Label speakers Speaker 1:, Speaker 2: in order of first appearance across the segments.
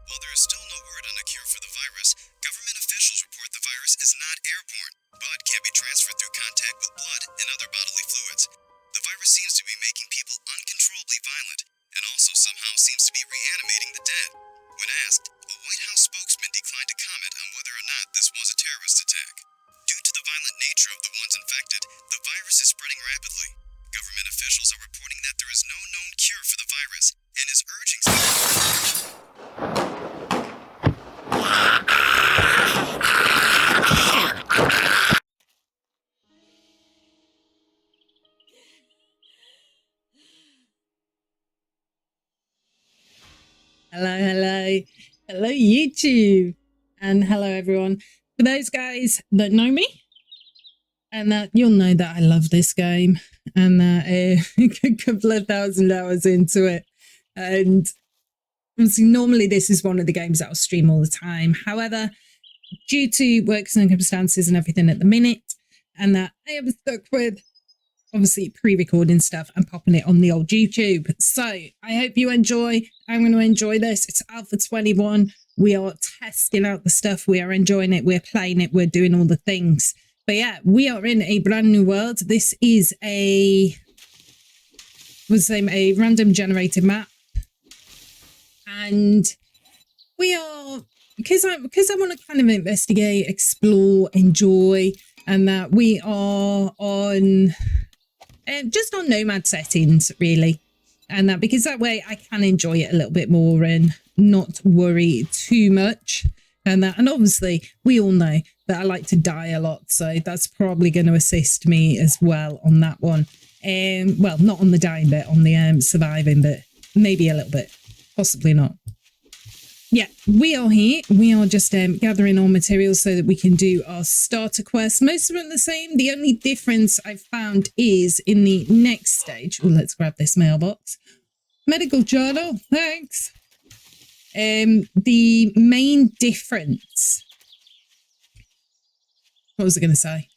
Speaker 1: While there is still no word on a cure for the virus, government officials report the virus is not airborne, but can be transferred through contact with blood and other bodily fluids. The virus seems to be making people uncontrollably violent, and also somehow seems to be reanimating the dead. When asked, a White House spokesman declined to comment on whether or not this was a terrorist attack. Due to the violent nature of the ones infected, the virus is spreading rapidly. Government officials are reporting that there is no known cure for the virus and is urging
Speaker 2: Hello YouTube, and hello everyone. For those guys that know me, and that you'll know that I love this game, and that a couple of thousand hours into it, and obviously normally this is one of the games that I'll stream all the time. However, due to work circumstances and everything at the minute, and that I am stuck with obviously pre-recording stuff and popping it on the old YouTube. So I hope you enjoy. I'm going to enjoy this. It's Alpha 21. We are testing out the stuff. We are enjoying it. We're playing it. We're doing all the things. But yeah, we are in a brand new world. This is a random generated map. And we are, because I want to kind of investigate, explore, enjoy, and that we are on just on nomad settings, really. And that because that way I can enjoy it a little bit more and not worry too much. And obviously we all know that I like to die a lot. So that's probably going to assist me as well on that one. Well, not on the dying bit, on the surviving bit. Maybe a little bit, possibly not. Yeah, we are here. We are just gathering our materials so that we can do our starter quest. Most of them are the same. The only difference I've found is in the next stage. Oh, let's grab this mailbox. Medical journal, thanks. The main difference. What was I going to say?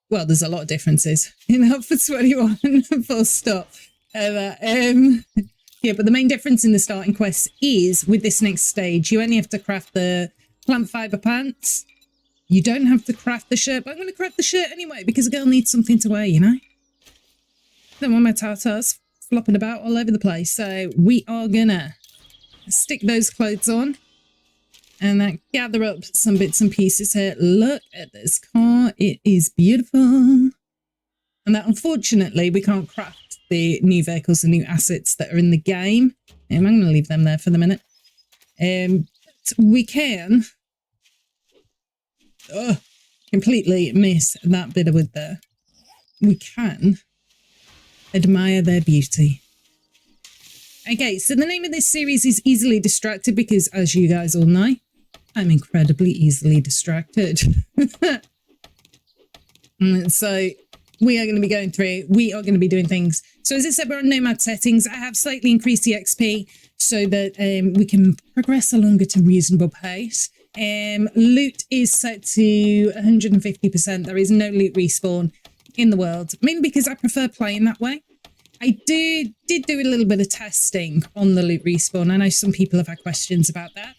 Speaker 2: Well, there's a lot of differences in Alpha 21. Full stop. Yeah, but the main difference in the starting quest is with this next stage, you only have to craft the plant fiber pants. You don't have to craft the shirt, but I'm going to craft the shirt anyway because a girl needs something to wear, you know? Don't want my tatas flopping about all over the place. So we are going to stick those clothes on and gather up some bits and pieces here. Look at this car. It is beautiful. And that unfortunately we can't craft the new vehicles and new assets that are in the game. I'm going to leave them there for the minute. We can completely miss that bit of wood there. We can admire their beauty. Okay, so the name of this series is Easily Distracted because, as you guys all know, I'm incredibly easily distracted. So we are going to be going through, we are going to be doing things. So as I said, we're on nomad settings. I have slightly increased the XP so that we can progress along at a reasonable pace. Loot is set to 150%. There is no loot respawn in the world, mainly because I prefer playing that way. I did do a little bit of testing on the loot respawn. I know some people have had questions about that.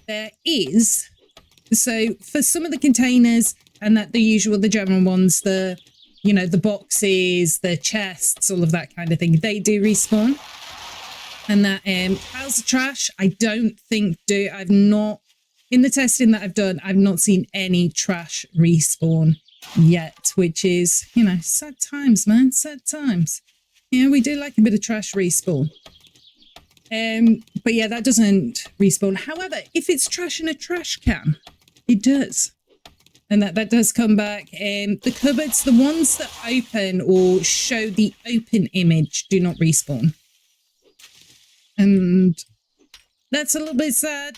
Speaker 2: There is, so for some of the containers and that the usual, the general ones, the boxes, the chests, all of that kind of thing, they do respawn. And that piles of trash, I don't think do. I've not, in the testing that I've done, I've not seen any trash respawn yet, which is, sad times, man, sad times. We do like a bit of trash respawn. But yeah, that doesn't respawn. However, if it's trash in a trash can, it does. And that does come back. The cupboards, the ones that open or show the open image, do not respawn. And that's a little bit sad.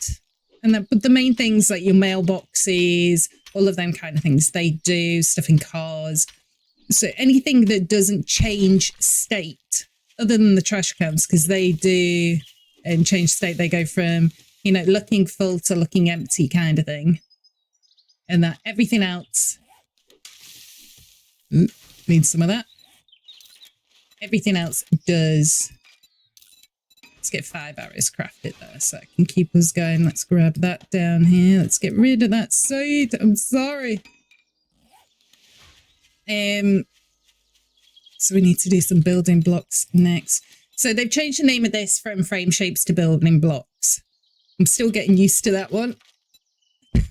Speaker 2: But the main things like your mailboxes, all of them kind of things, they do. Stuff in cars. So anything that doesn't change state, other than the trash cans, because they do change state. They go from, looking full to looking empty kind of thing. And that everything else needs some of that. Everything else does. Let's get 5 arrows crafted there so I can keep us going. Let's grab that down here. Let's get rid of that seed. I'm sorry. So we need to do some building blocks next. So they've changed the name of this from frame shapes to building blocks. I'm still getting used to that one.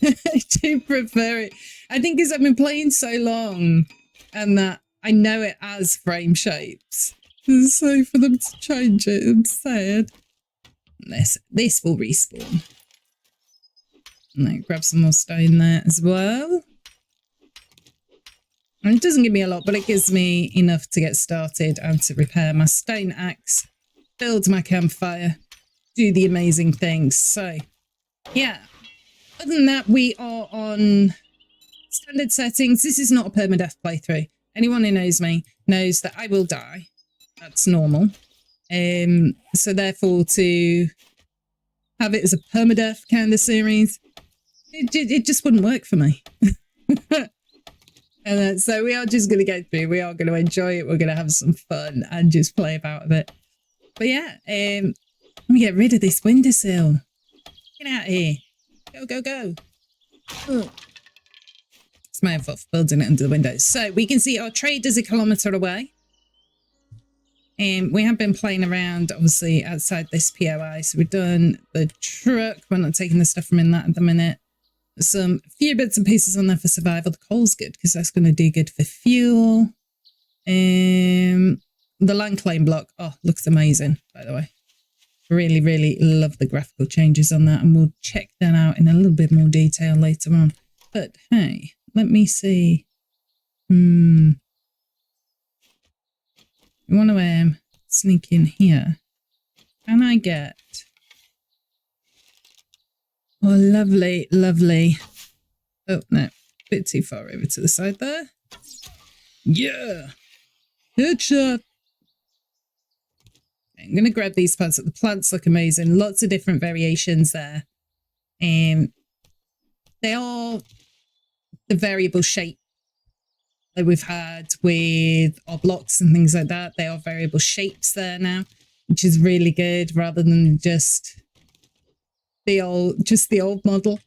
Speaker 2: I do prefer it. I think because I've been playing so long and that I know it as frame shapes. So for them to change it, I'm sad. This will respawn. And then grab some more stone there as well. And it doesn't give me a lot, but it gives me enough to get started and to repair my stone axe, build my campfire, do the amazing things. So, yeah. Other than that, we are on standard settings. This is not a permadeath playthrough. Anyone who knows me knows that I will die. That's normal. So therefore, to have it as a permadeath kind of series, it just wouldn't work for me. And so we are just going to go through. We are going to enjoy it. We're going to have some fun and just play about a bit. But yeah, let me get rid of this windowsill. Get out of here. Go, go, go. Oh. It's my own fault for building it under the windows. So we can see our trade is 1 kilometre away. We have been playing around, obviously, outside this POI. So we've done the truck. We're not taking the stuff from in that at the minute. Some few bits and pieces on there for survival. The coal's good because that's going to do good for fuel. The land claim block. Oh, looks amazing, by the way. Really, really love the graphical changes on that. And we'll check that out in a little bit more detail later on. But hey, let me see. You want to sneak in here. Can I get... Oh, lovely, lovely. Oh, no. Bit too far over to the side there. Yeah. Headshot. I'm going to grab these plants. The plants look amazing. Lots of different variations there. They are the variable shape that we've had with our blocks and things like that. They are variable shapes there now, which is really good rather than just the old model.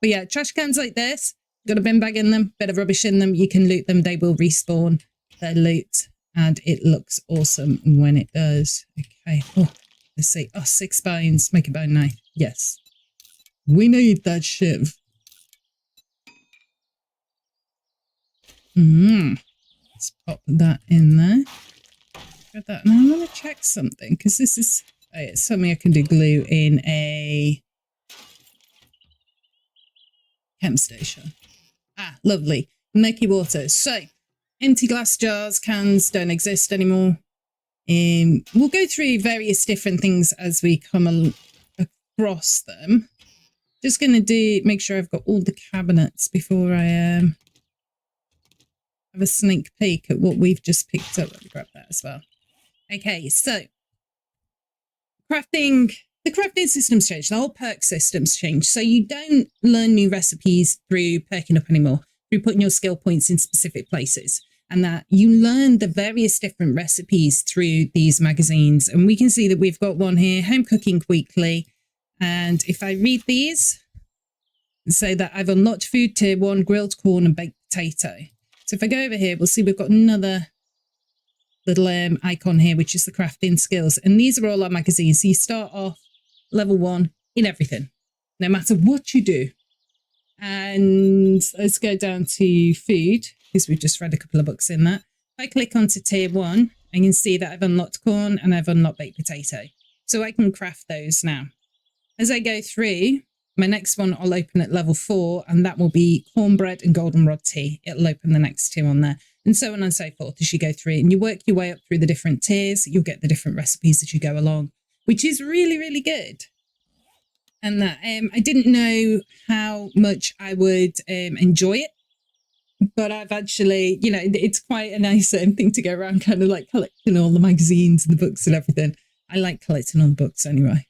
Speaker 2: But yeah, trash cans like this, got a bin bag in them, bit of rubbish in them. You can loot them. They will respawn their loot. And it looks awesome when it does. Okay. Oh, let's see. Oh, 6 bones. Make a bone knife. Yes. We need that shiv. Let's pop that in there. Grab that. Now I want to check something because this is it's something I can do glue in a chem station. Ah, lovely. Murky water. So, empty glass jars, cans don't exist anymore. We'll go through various different things as we come across them. Just going to make sure I've got all the cabinets before I have a sneak peek at what we've just picked up. Let me grab that as well. Okay, so the crafting system's changed. The whole perk system's changed. So you don't learn new recipes through perking up anymore, through putting your skill points in specific places. And that you learn the various different recipes through these magazines. And we can see that we've got one here, Home Cooking Weekly. And if I read these, say that I've unlocked food tier 1, grilled corn and baked potato. So if I go over here, we'll see we've got another little icon here, which is the crafting skills. And these are all our magazines. So you start off level 1 in everything, no matter what you do. And let's go down to food, because we've just read a couple of books in that. If I click onto tier 1, I can see that I've unlocked corn and I've unlocked baked potato. So I can craft those now. As I go through, my next one I'll open at level 4, and that will be cornbread and goldenrod tea. It'll open the next 2 on there, and so on and so forth as you go through. And you work your way up through the different tiers. You'll get the different recipes as you go along, which is really, really good. And that I didn't know how much I would enjoy it, but I've actually, you know, it's quite a nice thing to go around kind of like collecting all the magazines and the books and everything. I like collecting all the books anyway.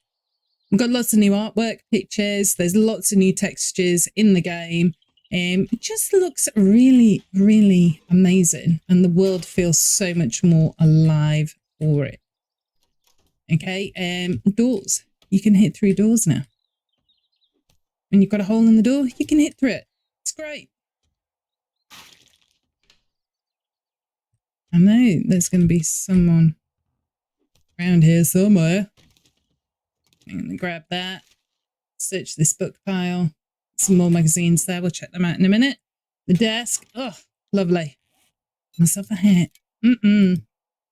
Speaker 2: We've got lots of new artwork, pictures. There's lots of new textures in the game. It just looks really, really amazing. And the world feels so much more alive for it. Okay, doors. You can hit through doors now. When you've got a hole in the door, you can hit through it. It's great. I know there's going to be someone around here somewhere. I'm going to grab that. Search this book pile. Some more magazines there. We'll check them out in a minute. The desk. Oh, lovely. Myself a hat.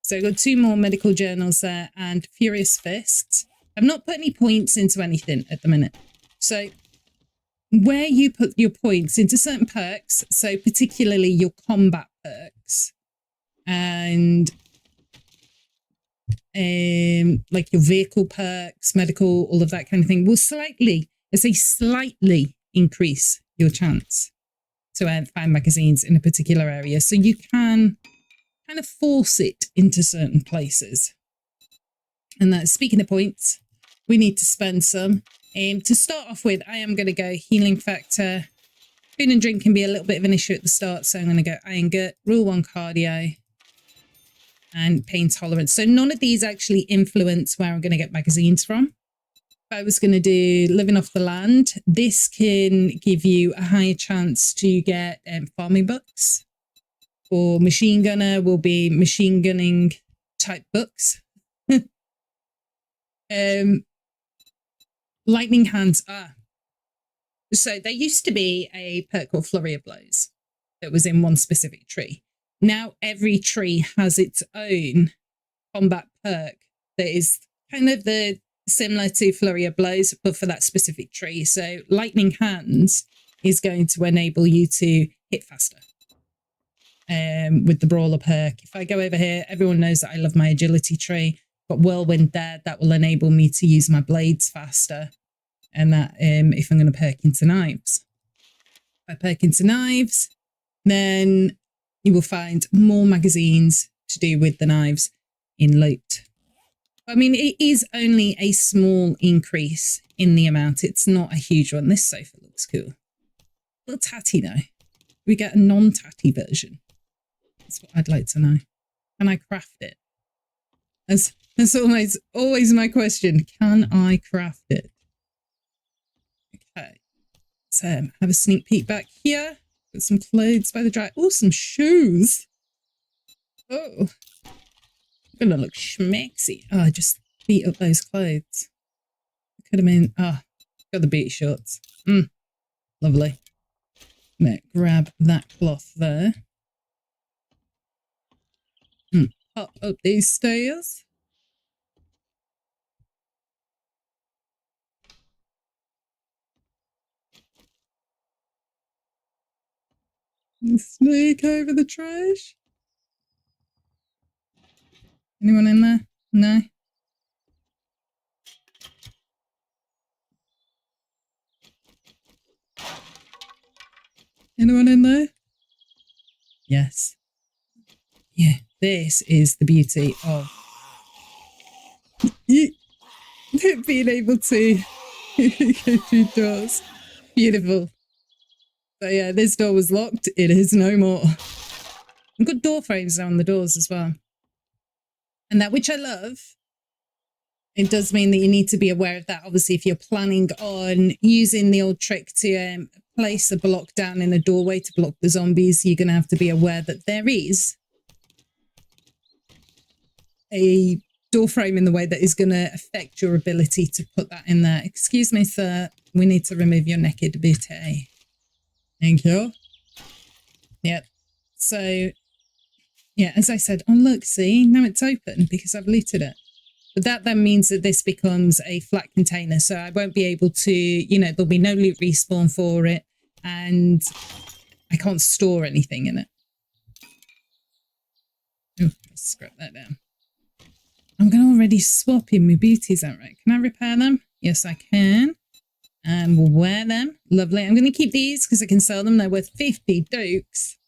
Speaker 2: So I've got 2 more medical journals there and Furious Fists. I've not put any points into anything at the minute. So where you put your points into certain perks, so particularly your combat perks and like your vehicle perks, medical, all of that kind of thing, will slightly increase your chance to find magazines in a particular area. So you can kind of force it into certain places. And that, speaking of points, we need to spend some. To start off with, I am going to go healing factor. Food and drink can be a little bit of an issue at the start, so I'm going to go iron gut, rule 1 cardio, and pain tolerance. So none of these actually influence where I'm going to get magazines from. If I was going to do living off the land, this can give you a higher chance to get farming books. Or machine gunner will be machine gunning type books. Lightning hands. So there used to be a perk called Flurry of Blows that was in one specific tree. Now every tree has its own combat perk that is kind of similar to Flurry of Blows, but for that specific tree. So Lightning Hands is going to enable you to hit faster with the Brawler perk. If I go over here, everyone knows that I love my agility tree. Got Whirlwind there. That will enable me to use my blades faster. And that if I'm going to perk into knives. If I perk into knives, then you will find more magazines to do with the knives in loot. I mean, it is only a small increase in the amount. It's not a huge one. This sofa looks cool. A little tatty though. We get a non-tatty version. That's what I'd like to know. Can I craft it? That's always my question. Can I craft it? Okay. So have a sneak peek back here. Got some clothes by the dry. Oh, some shoes. Oh. Gonna look schmexy. Oh, I just beat up those clothes. Could have been. Got the beat shorts. Lovely. Now grab that cloth there. Hop up these stairs. And sneak over the trash. Anyone in there? No? Anyone in there? Yes. Yeah, this is the beauty of being able to go through doors. Beautiful. So yeah, this door was locked. It is no more. We've got door frames on the doors as well. And that, which I love, it does mean that you need to be aware of that. Obviously, if you're planning on using the old trick to place a block down in a doorway to block the zombies, you're going to have to be aware that there is a door frame in the way that is going to affect your ability to put that in there. Excuse me, sir. We need to remove your naked booty. Thank you. Yep. So, yeah, as I said, oh, look, see, now it's open because I've looted it. But that then means that this becomes a flat container. So I won't be able to, there'll be no loot respawn for it. And I can't store anything in it. Oh, let's scrap that down. I'm going to already swap in my booties outright. Can I repair them? Yes, I can. And we'll wear them. Lovely. I'm going to keep these because I can sell them. They're worth 50 dukes.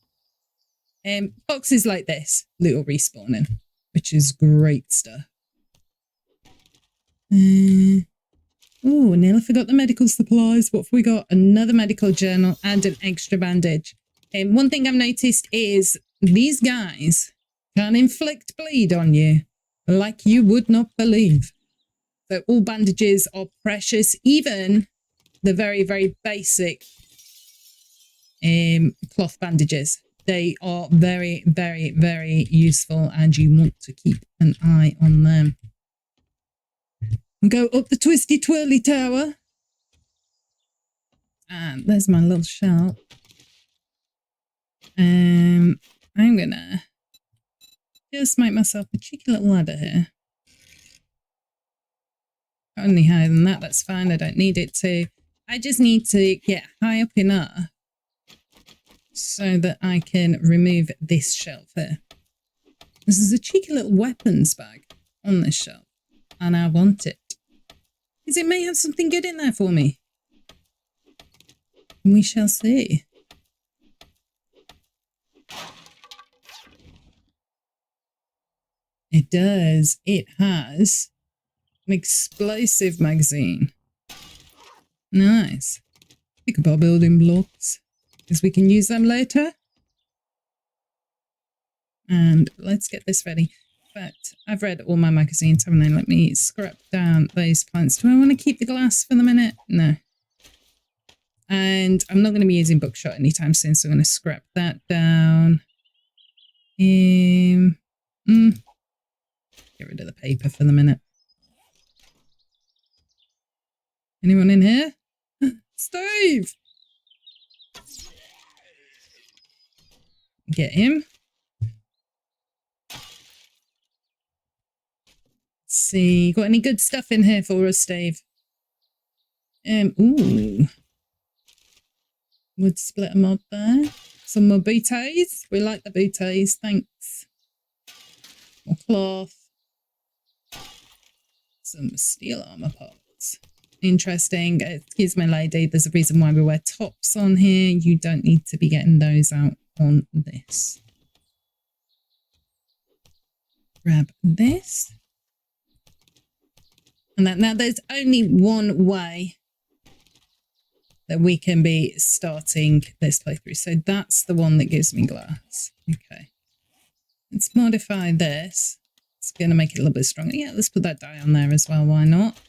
Speaker 2: Boxes like this, little respawning, which is great stuff. Oh, nearly forgot the medical supplies. What have we got? Another medical journal and an extra bandage. One thing I've noticed is these guys can inflict bleed on you like you would not believe. So all bandages are precious, even the very, very basic cloth bandages. They are very, very, very useful, and you want to keep an eye on them. Go up the twisty twirly tower. And there's my little shelf. I'm gonna just make myself a cheeky little ladder here. Only higher than that, that's fine. I don't need it to. I just need to get high up enough so that I can remove this shelf here. This is a cheeky little weapons bag on this shelf, and I want it. Because it may have something good in there for me. We shall see. It does. It has an explosive magazine. Nice. Pick up our building blocks, because we can use them later. And let's get this ready. But I've read all my magazines, haven't I? Let me scrap down those plants. Do I want to keep the glass for the minute? No. And I'm not going to be using buckshot anytime soon, so I'm going to scrap that down. Get rid of the paper for the minute. Anyone in here? Steve! Get him. Let's see. Got any good stuff in here for us, Steve? Ooh. Wood splitter mod there. Some more booties. We like the booties. Thanks. More cloth. Some steel armor parts. Interesting. Excuse me, lady. There's a reason why we wear tops on here. You don't need to be getting those out on this. Grab this. And that, now there's only one way that we can be starting this playthrough. So that's the one that gives me glass. Okay. Let's modify this. It's going to make it a little bit stronger. Yeah, let's put that die on there as well. Why not?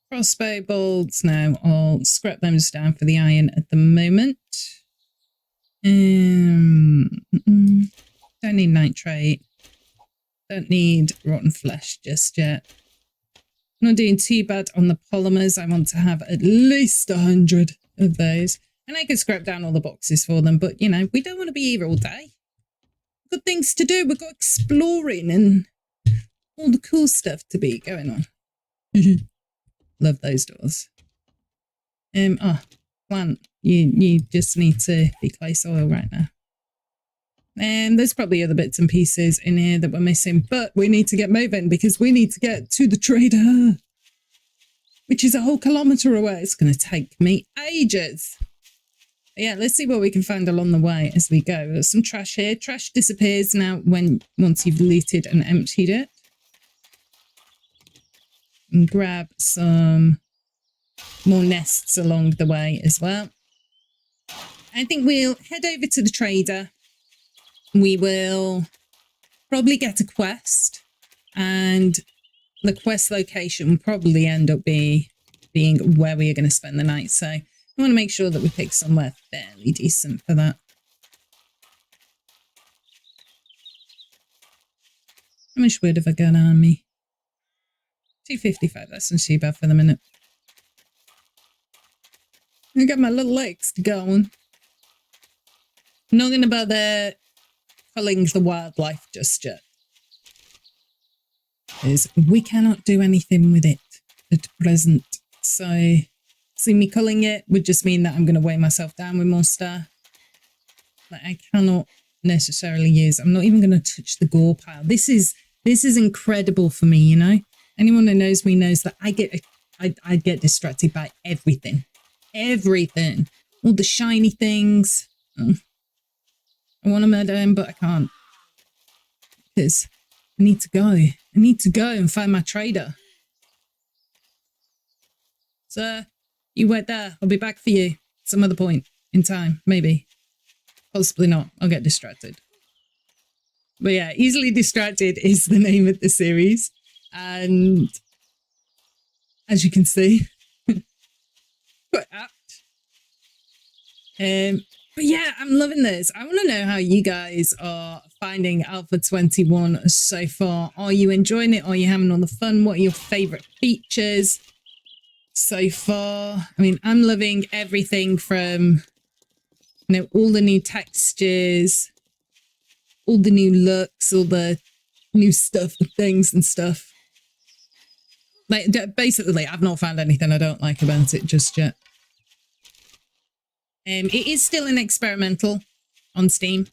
Speaker 2: Crossbow bolts. Now I'll scrap those down for the iron at the moment. Don't need nitrate. Don't need rotten flesh just yet. I'm not doing too bad on the polymers. I want to have at least 100 of those. And I could scrap down all the boxes for them. But, you know, we don't want to be here all day. We've got things to do. We've got exploring and all the cool stuff to be going on. Love those doors. Plant. You just need to be clay soil right now. And there's probably other bits and pieces in here that we're missing, but we need to get moving because we need to get to the trader, which is a whole kilometre away. It's going to take me ages. But yeah, let's see what we can find along the way as we go. There's some trash here. Trash disappears now once you've looted and emptied it. And grab some more nests along the way as well. I think we'll head over to the trader. We will probably get a quest, and the quest location will probably end up being where we are going to spend the night. So I want to make sure that we pick somewhere fairly decent for that. How much wood have I got on me? 255. That's not too bad for the minute. I got my little legs going. Not going to bother culling the wildlife just yet. Because we cannot do anything with it at present. So, see me culling it would just mean that I'm going to weigh myself down with more stuff. Like I cannot necessarily use. I'm not even going to touch the gore pile. This is incredible for me, you know. Anyone who knows me knows that I get distracted by everything. Everything. All the shiny things. I want to murder him, but I can't. Because I need to go. I need to go and find my trader. Sir, you wait there. I'll be back for you some other point in time. Maybe. Possibly not. I'll get distracted. But yeah, Easily Distracted is the name of the series. And as you can see, quite apt. But yeah, I'm loving this. I want to know how you guys are finding Alpha 21 so far. Are you enjoying it? Are you having all the fun? What are your favorite features so far? I mean, I'm loving everything from, you know, all the new textures, all the new looks, all the new stuff with things and stuff. Like, basically, I've not found anything I don't like about it just yet. It is still an experimental on Steam.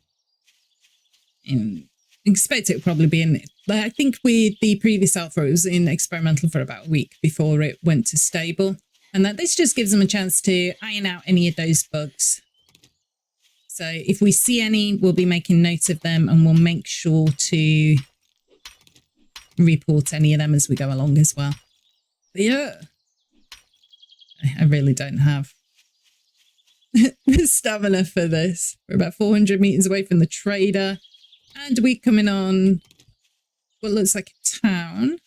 Speaker 2: I expect it will probably be in, I think with the previous alpha, it was in experimental for about a week before it went to stable. And that this just gives them a chance to iron out any of those bugs. So if we see any, we'll be making note of them and we'll make sure to report any of them as we go along as well. But yeah, I really don't have the stamina for this. We're about 400 meters away from the trader and we're coming on what looks like a town.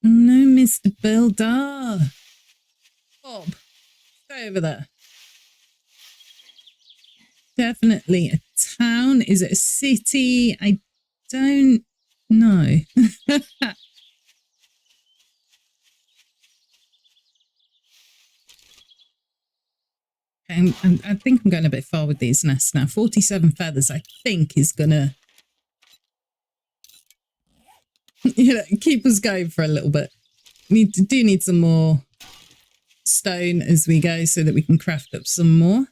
Speaker 2: No, Mr. Builder. Bob, go over there. Definitely a town. Is it a city? I don't know. I think I'm going a bit far with these nests now. 47 feathers, I think, is gonna, you know, keep us going for a little bit. We do need some more stone as we go so that we can craft up some more.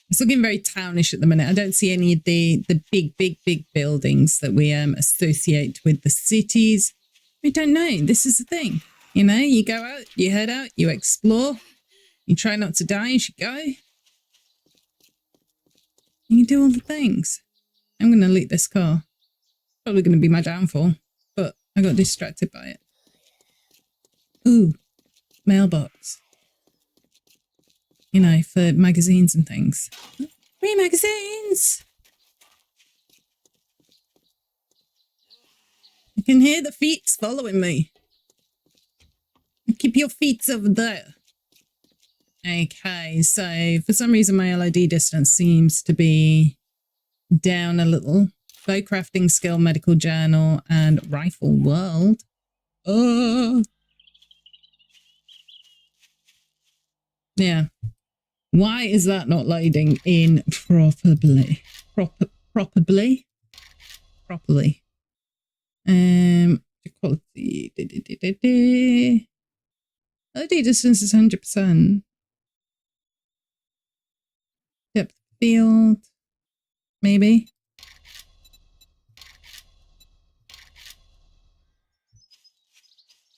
Speaker 2: It's looking very townish at the minute. I don't see any of the big buildings that we associate with the cities. We don't know. This is the thing. You know, you go out, you head out, you explore, you try not to die as you go. You do all the things. I'm going to loot this car. Probably going to be my downfall, but I got distracted by it. Ooh, mailbox. You know, for magazines and things. Free magazines! I can hear the feet following me. Keep your feet over there. Okay, so for some reason my LOD distance seems to be down a little. Bow crafting skill, medical journal, and rifle world. Yeah. Why is that not loading in properly? Properly? Quality. LOD distance is 100%. Depth field. Maybe.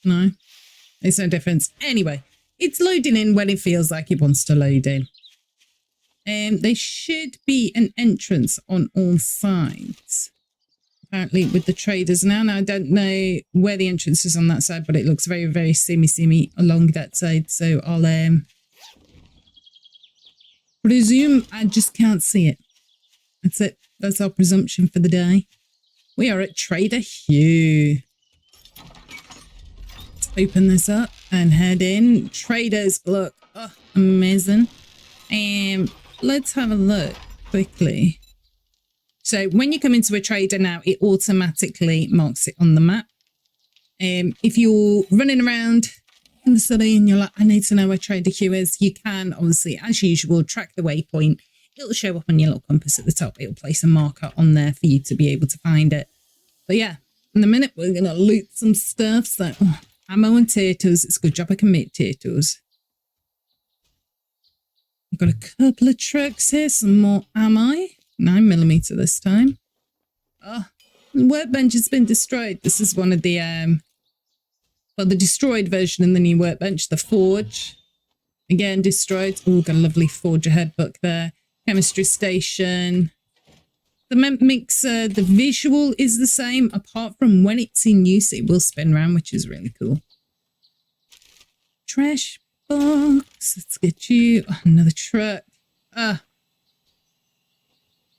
Speaker 2: No. It's no difference. Anyway, it's loading in when it feels like it wants to load in. There should be an entrance on all sides. Apparently with the traders now. Now I don't know where the entrance is on that side, but it looks very, very simmy along that side. So I'll presume I just can't see it. That's it. That's our presumption for the day. We are at Trader Hugh. Let's open this up and head in. Traders look amazing. Let's have a look quickly. So when you come into a trader now, it automatically marks it on the map. If you're running around in the city and you're like, I need to know where Trader Hugh is, you can obviously, as usual, track the waypoint. It'll show up on your little compass at the top. It'll place a marker on there for you to be able to find it. But yeah, in a minute, we're going to loot some stuff. So ammo and taters. It's a good job I can make taters. I've got a couple of trucks here, some more ammo. 9mm this time. Oh, the workbench has been destroyed. This is one of the well, the destroyed version in the new workbench, the forge. Again, destroyed. Oh, got a lovely forge ahead book there. Chemistry station. The mixer, the visual is the same, apart from when it's in use, it will spin around, which is really cool. Trash box. Let's get you. Oh, another truck. Ah.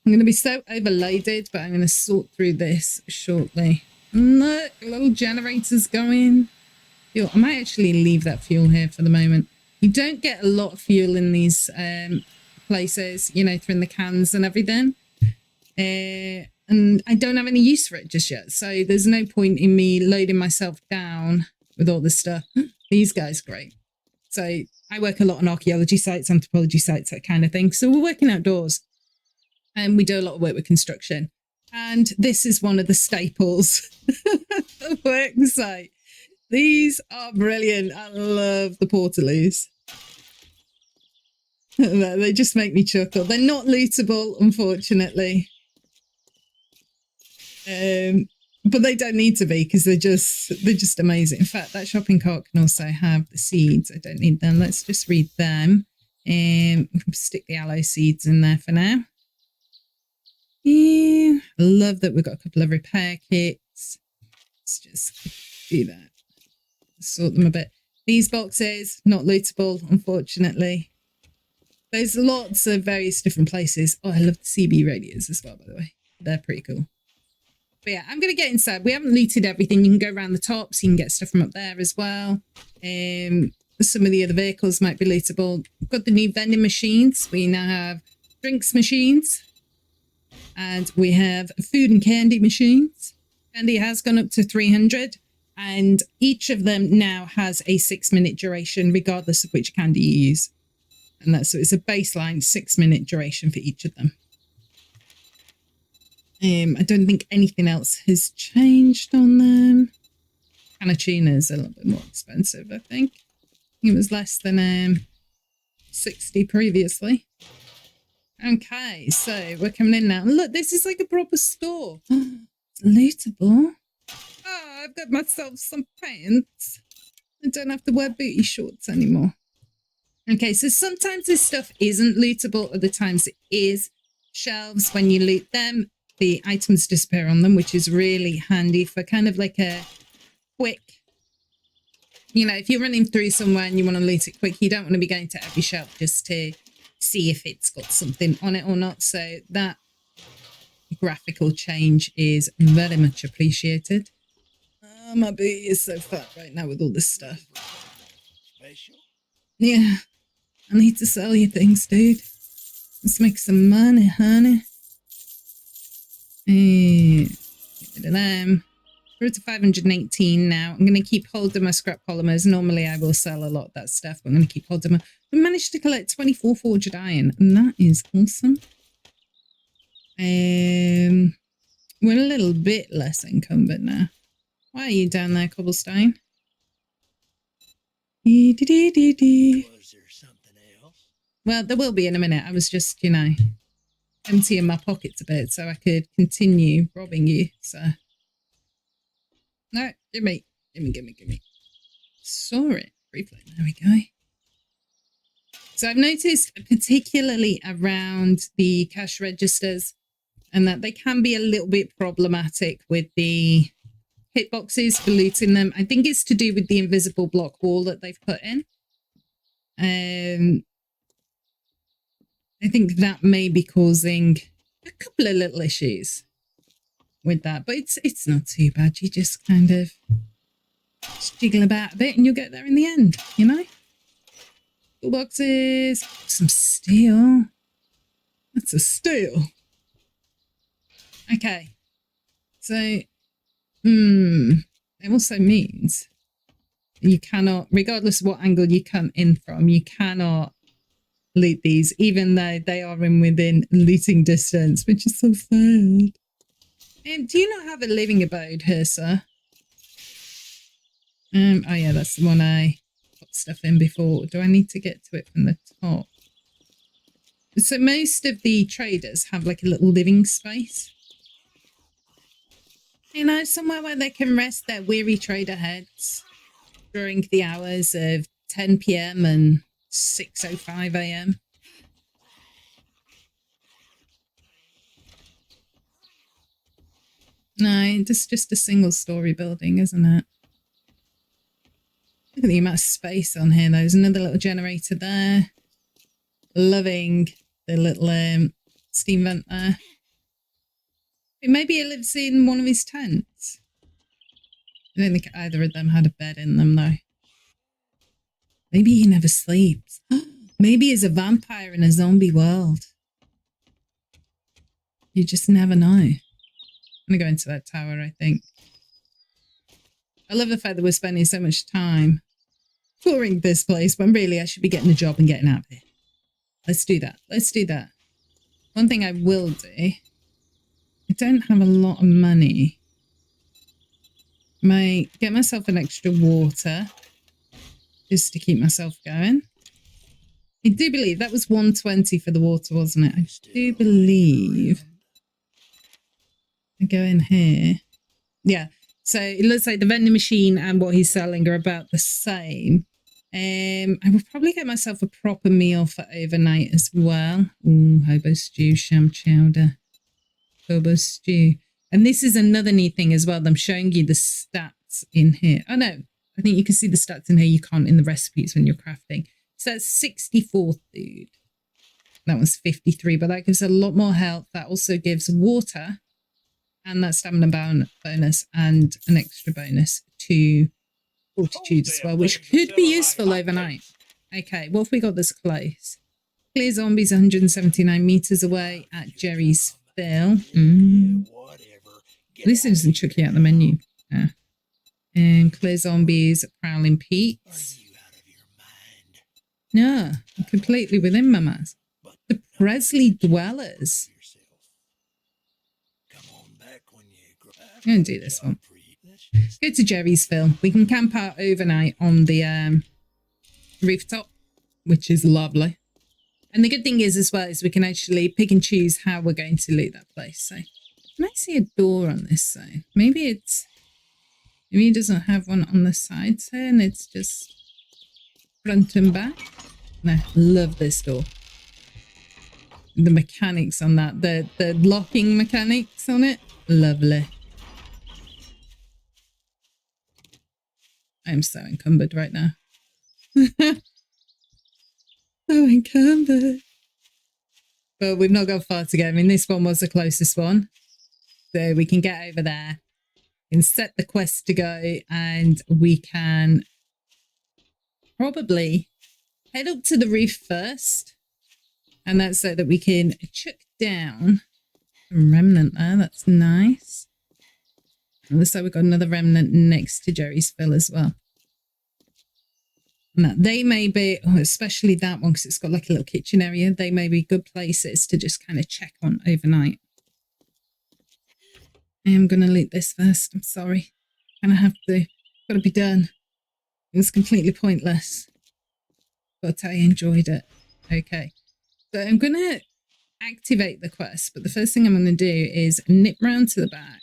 Speaker 2: I'm going to be so overloaded, but I'm going to sort through this shortly. Look, little generators going. Fuel. I might actually leave that fuel here for the moment. You don't get a lot of fuel in these places, you know, through the cans and everything. And I don't have any use for it just yet. So there's no point in me loading myself down with all this stuff. These guys, great. So I work a lot on archaeology sites, anthropology sites, that kind of thing. So we're working outdoors and we do a lot of work with construction. And this is one of the staples of the work site. These are brilliant. I love the portaloos. They just make me chuckle. They're not lootable, unfortunately. But they don't need to be because they're just amazing. In fact, that shopping cart can also have the seeds. I don't need them. Let's just read them. We can stick the aloe seeds in there for now. Yeah, I love that we've got a couple of repair kits. Let's just do that. Sort them a bit. These boxes, not lootable, unfortunately. There's lots of various different places. Oh, I love the CB radios as well, by the way. They're pretty cool. But yeah, I'm going to get inside. We haven't looted everything. You can go around the top, so you can get stuff from up there as well. Some of the other vehicles might be lootable. We've got the new vending machines. We now have drinks machines. And we have food and candy machines. Candy has gone up to 300. And each of them now has a 6-minute duration, regardless of which candy you use. And so it's a baseline 6-minute duration for each of them. I don't think anything else has changed on them. Can of tuna is a little bit more expensive, I think. It was less than 60 previously. Okay, so we're coming in now. Look, this is like a proper store. It's lootable. Oh, I've got myself some pants. I don't have to wear booty shorts anymore. Okay, so sometimes this stuff isn't lootable. Other times it is. Shelves, when you loot them, the items disappear on them, which is really handy for kind of like a quick, you know, if you're running through somewhere and you want to loot it quick, you don't want to be going to every shelf just to see if it's got something on it or not. So that graphical change is very much appreciated. Oh, my booty is so fat right now with all this stuff. Yeah, I need to sell you things, dude. Let's make some money, honey. Get rid of them. We're to 518 now. I'm going to keep hold of my scrap polymers. Normally, I will sell a lot of that stuff, but I'm going to keep hold of them. We managed to collect 24 forged iron, and that is awesome. We're a little bit less encumbered now. Why are you down there, Cobblestone? Was
Speaker 3: there something else?
Speaker 2: Well, there will be in a minute. I was just, you know, emptying my pockets a bit so I could continue robbing you. So, no, give me. Saw it briefly. There we go. So I've noticed, particularly around the cash registers, and that they can be a little bit problematic with the hitboxes for looting them. I think it's to do with the invisible block wall that they've put in. I think that may be causing a couple of little issues with that, but it's not too bad. You just kind of just jiggle about a bit and you'll get there in the end, you know? Toolboxes, some steel. That's a steel. Okay. So, it also means you cannot, regardless of what angle you come in from, you cannot loot these, even though they are within looting distance, which is so sad. Do you not have a living abode here, sir? Oh yeah, that's the one I put stuff in before. Do I need to get to it from the top? So most of the traders have like a little living space. You know, somewhere where they can rest their weary trader heads during the hours of 10 p.m. and 6:05 a.m. No, it's just a single story building, isn't it? Look at the amount of space on here. There's another little generator there. Loving the little steam vent there. Maybe he lives in one of his tents. I don't think either of them had a bed in them, though. Maybe he never sleeps. Maybe he's a vampire in a zombie world. You just never know. I'm going to go into that tower, I think. I love the fact that we're spending so much time touring this place, when really I should be getting a job and getting out of here. Let's do that. Let's do that. One thing I will do, I don't have a lot of money. I might get myself an extra water just to keep myself going. I do believe that was 120 for the water, wasn't it? I do believe. I go in here. Yeah. So it looks like the vending machine and what he's selling are about the same. I will probably get myself a proper meal for overnight as well. Ooh, hobo stew, sham chowder, hobo stew. And this is another neat thing as well. I'm showing you the stats in here. Oh, no. I think you can see the stats in here. You can't in the recipes when you're crafting. So that's 64 food. That one's 53, but that gives a lot more health. That also gives water and that stamina bonus and an extra bonus to fortitude as well, which could be useful overnight. Okay, what have we got this close? Clear zombies 179 meters away at Jerry's Fill. This doesn't chuck you out the menu. Yeah. And clear zombies at Prowling Peaks. No, I'm completely within my mask. The Presley Dwellers. I'm going to do this one. Go to Jerry's Fill. We can camp out overnight on the rooftop, which is lovely. And the good thing is as well is we can actually pick and choose how we're going to loot that place. So can I see a door on this side? Maybe it doesn't have one on the sides here and it's just front and back. No, love this door. The mechanics on that, the locking mechanics on it, lovely. I'm so encumbered right now. So encumbered. But we've not got far to go. I mean, this one was the closest one. So we can get over there and set the quest to go and we can probably head up to the roof first. And that's so that we can chuck down a remnant there. That's nice. It looks like we've got another remnant next to Jerry's Fill as well. Now, they may be, especially that one, because it's got like a little kitchen area. They may be good places to just kind of check on overnight. I am going to loot this first. I'm sorry. And I have to. Got to be done. It was completely pointless. But I enjoyed it. Okay. So I'm going to activate the quest. But the first thing I'm going to do is nip round to the back.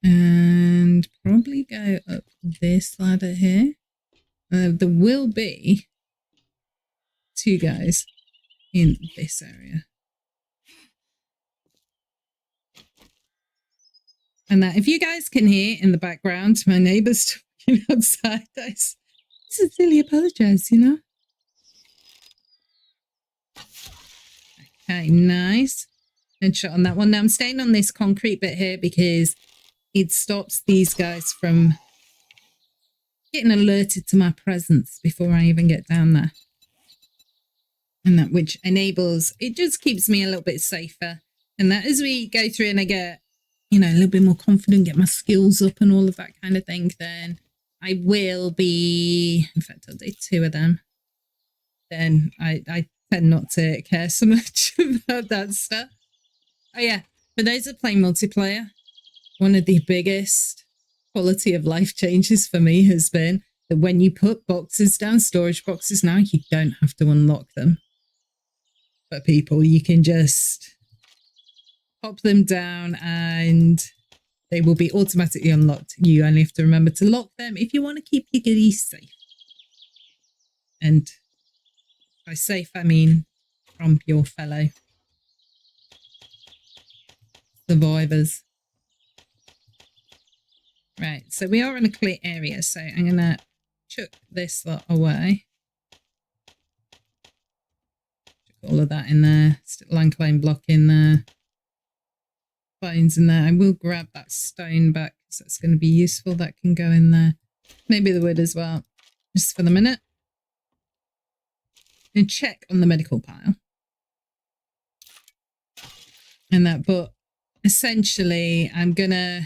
Speaker 2: And probably go up this ladder here. There will be 2 guys in this area. And that, if you guys can hear in the background my neighbours talking outside, I sincerely apologise, you know. Okay, nice. Headshot on that one. Now I'm staying on this concrete bit here because it stops these guys from getting alerted to my presence before I even get down there. And that which enables, it just keeps me a little bit safer. And that as we go through and I get, you know, a little bit more confident, get my skills up and all of that kind of thing, then I will be, in fact, I'll do 2 of them. Then I tend not to care so much about that stuff. Oh yeah, for those that play multiplayer, one of the biggest quality of life changes for me has been that when you put boxes down, storage boxes now, you don't have to unlock them. For people, you can just pop them down and they will be automatically unlocked. You only have to remember to lock them if you want to keep your goodies safe. And by safe, I mean from your fellow survivors. Right, so we are in a clear area, so I'm going to chuck this lot away. Chuck all of that in there. Stick landcline block in there. Bones in there. I will grab that stone back because that's going to be useful. That can go in there. Maybe the wood as well. Just for the minute. And check on the medical pile. And that, but essentially I'm going to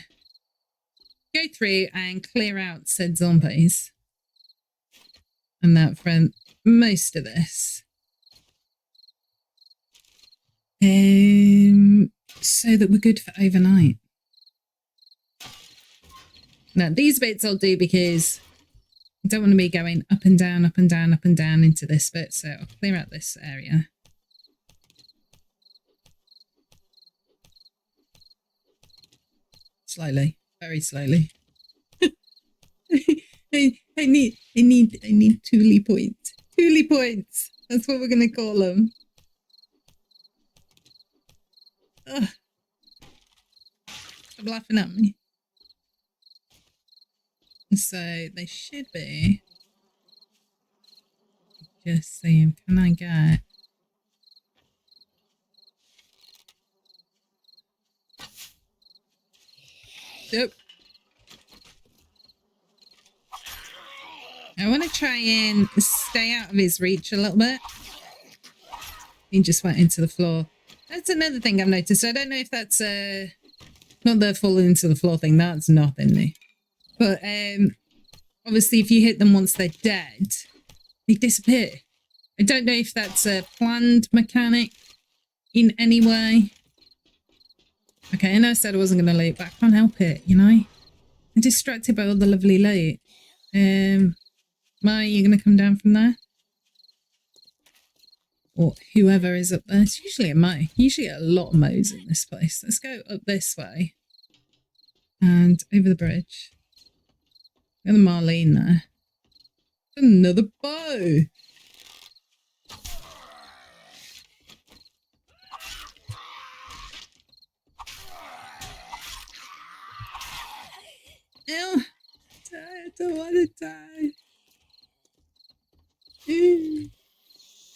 Speaker 2: go through and clear out said zombies. And that for most of this. So that we're good for overnight. Now these bits I'll do because I don't want to be going up and down, up and down, up and down into this bit. So I'll clear out this area. Slowly, very slowly. I need Thule points. Thule points. That's what we're gonna call them. Ugh. Stop laughing at me. So they should be. Just saying, can I get? Yep. I want to try and stay out of his reach a little bit. He just went into the floor. That's another thing I've noticed. I don't know if that's not the falling into the floor thing. That's nothing new. But obviously if you hit them once they're dead, they disappear. I don't know if that's a planned mechanic in any way. Okay, I know I said I wasn't going to loot, but I can't help it, you know? I'm distracted by all the lovely loot. Maya, you going to come down from there? Or whoever is up there. It's usually a Mo. Usually a lot of Mo's in this place. Let's go up this way. And over the bridge. Got the Marlene there. Another bow. Ew. I don't want to die.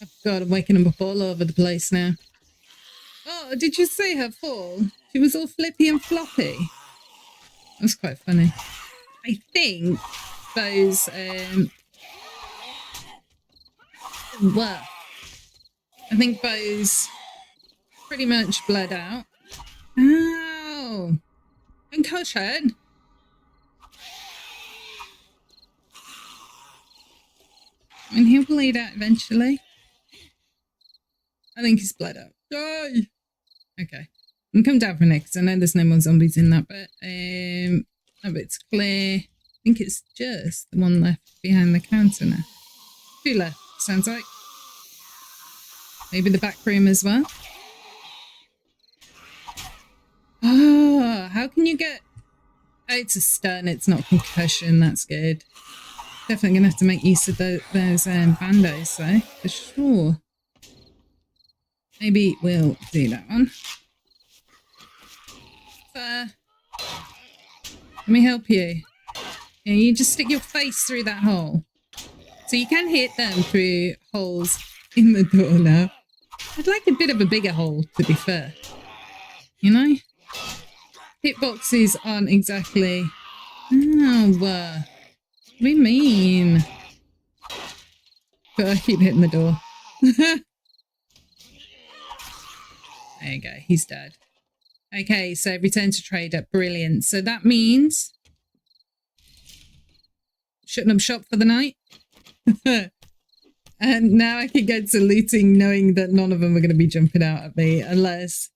Speaker 2: Oh God, I'm waking them up all over the place now. Oh, did you see her fall? She was all flippy and floppy. That's quite funny. I think those, well, I think those pretty much bled out. Ow! Concussion. And he'll bleed out eventually. I think he's bled out. Die! Okay. I'm come down from it because I know there's no more zombies in that bit. That bit's clear. I think it's just the one left behind the counter now. Two left, sounds like. Maybe the back room as well. Oh, how can you get... Oh, it's a stun, it's not concussion, that's good. Definitely gonna have to make use of those bandos though, for sure. Maybe we'll do that one. Let me help you. Yeah, you just stick your face through that hole. So you can hit them through holes in the door now. I'd like a bit of a bigger hole, to be fair. You know? Hitboxes aren't exactly... Oh, what do you mean? But I keep hitting the door. There you go, he's dead. Okay, so return to trader. Brilliant. So that means... shutting up shop for the night. And now I can get to looting knowing that none of them are going to be jumping out at me unless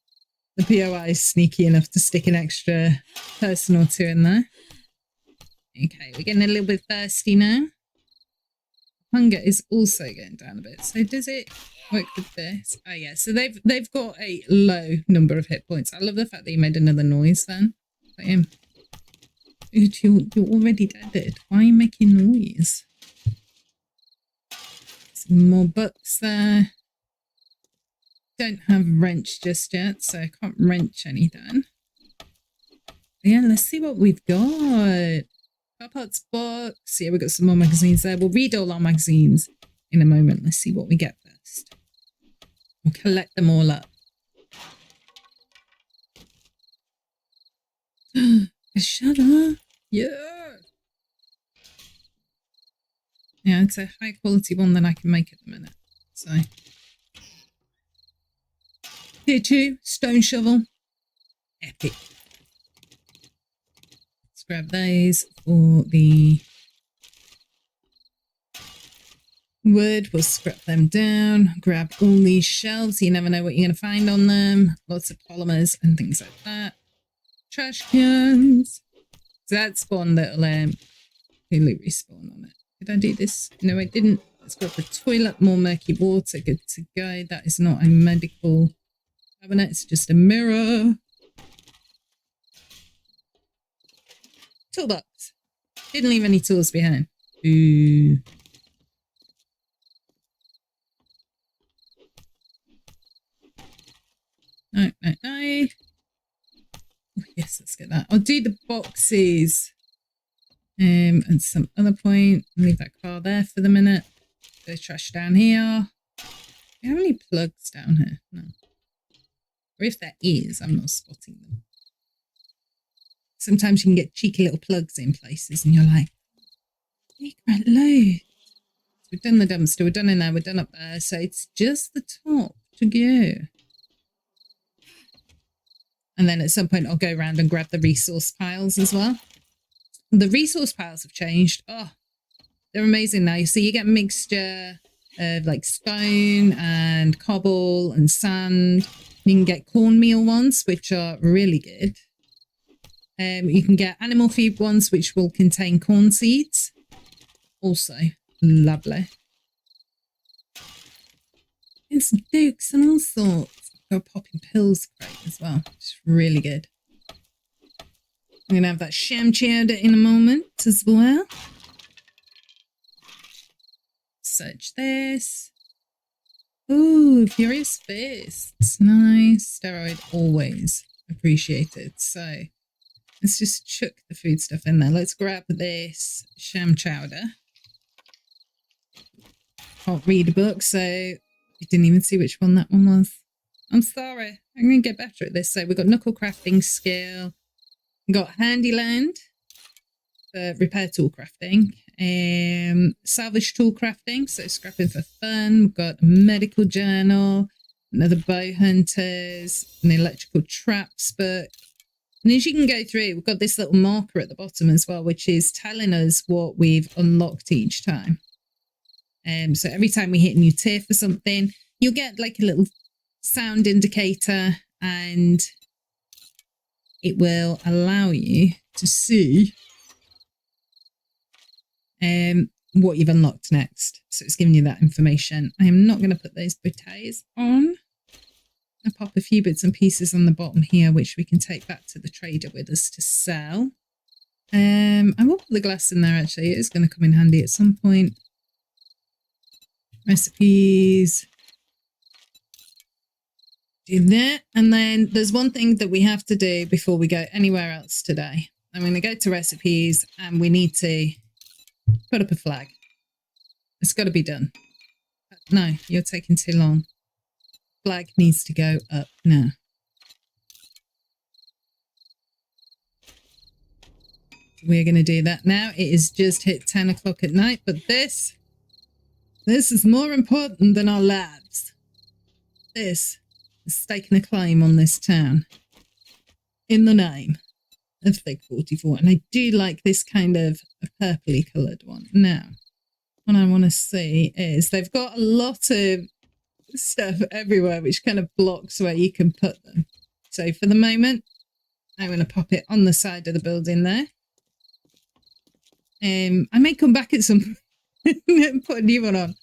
Speaker 2: the POI is sneaky enough to stick an extra person or two in there. Okay, we're getting a little bit thirsty now. Hunger is also going down a bit. So does it work with this? Oh yeah, so they've got a low number of hit points. I love the fact that you made another noise then. Dude, you're already dead. Why are you making noise? Some more books there. Don't have wrench just yet, so I can't wrench anything. Yeah, let's see what we've got. Pop-Arts box. Yeah, we've got some more magazines there. We'll read all our magazines in a moment. Let's see what we get first. We'll collect them all up. A shutter. Yeah. Yeah, it's a high quality one that I can make at the minute. So, tier 2, stone shovel. Epic. Let's grab those for the wood. We'll scrap them down. Grab all these shelves. You never know what you're going to find on them. Lots of polymers and things like that. Trash cans. So that spawned little Hulu respawn on it. Did I do this? No, I didn't. Let's grab the toilet. More murky water. Good to go. That is not a medical cabinet. It's just a mirror. Toolbox. Didn't leave any tools behind. Ooh. No. Oh, yes, let's get that. I'll do the boxes. And some other point. Leave that car there for the minute. Go trash down here. Do you have any plugs down here? No. Or if there is, I'm not spotting them. Sometimes you can get cheeky little plugs in places and you're like, hey, quite low. So we've done the dumpster, we're done in there, we're done up there. So it's just the top to go. And then at some point I'll go around and grab the resource piles as well. The resource piles have changed. Oh, they're amazing now. So you get a mixture of like stone and cobble and sand. You can get cornmeal ones, which are really good. You can get animal feed ones, which will contain corn seeds. Also lovely. And some dukes and all sorts. Got a popping pills crate as well. It's really good. I'm going to have that sham chowder in a moment as well. Search this. Ooh, Furious Fists. Nice. Steroid always appreciated. So let's just chuck the food stuff in there. Let's grab this sham chowder. Can't read a book, so I didn't even see which one that one was. I'm sorry. I'm going to get better at this. So we've got knuckle crafting skill. We've got Handyland for repair tool crafting. Salvage tool crafting, so scrapping for fun. We've got a medical journal, another bow hunters, an electrical traps book. And as you can go through, we've got this little marker at the bottom as well, which is telling us what we've unlocked each time. So every time we hit a new tier for something, you'll get like a little sound indicator, and it will allow you to see what you've unlocked next. So it's giving you that information. I am not going to put those bouteilles on. I'll pop a few bits and pieces on the bottom here, which we can take back to the trader with us to sell. I will put the glass in there, actually. It is going to come in handy at some point. Recipes. Do that. And then there's one thing that we have to do before we go anywhere else today. I'm going to go to recipes and we need to put up a flag. It's got to be done. No, you're taking too long. Flag needs to go up now. We're going to do that now. It is just hit 10 o'clock at night, but this is more important than our labs. This is staking a claim on this town in the name of Thick 44. And I do like this kind of a purpley coloured one. Now, what I want to see is they've got a lot of stuff everywhere which kind of blocks where you can put them. So for the moment, I'm going to pop it on the side of the building there. I may come back at some and put a new one on.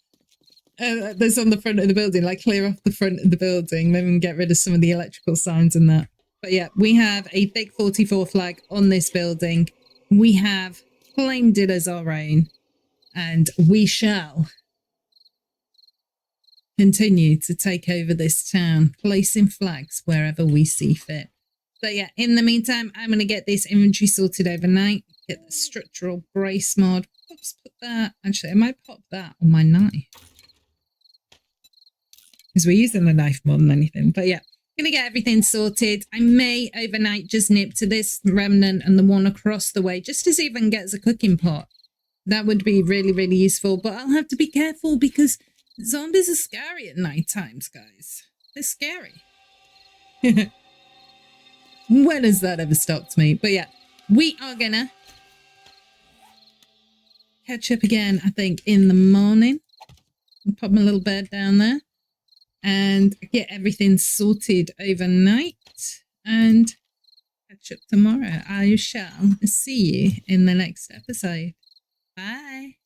Speaker 2: That's on the front of the building, like clear off the front of the building, maybe get rid of some of the electrical signs and that. But yeah, we have a Thick 44 flag on this building. We have claimed it as our own, and we shall continue to take over this town, placing flags wherever we see fit. But yeah, in the meantime, I'm going to get this inventory sorted overnight. Get the structural brace mod. Oops, put that. Actually, I might pop that on my knife. Because we're using the knife more than anything. But yeah, going to get everything sorted. I may overnight just nip to this remnant and the one across the way just to see if I can get us a cooking pot. That would be really, really useful. But I'll have to be careful because zombies are scary at night times, guys. They're scary. When has that ever stopped me? But yeah, we are gonna catch up again, I think, in the morning. Pop my little bed down there and get everything sorted overnight and catch up tomorrow. I shall see you in the next episode. Bye.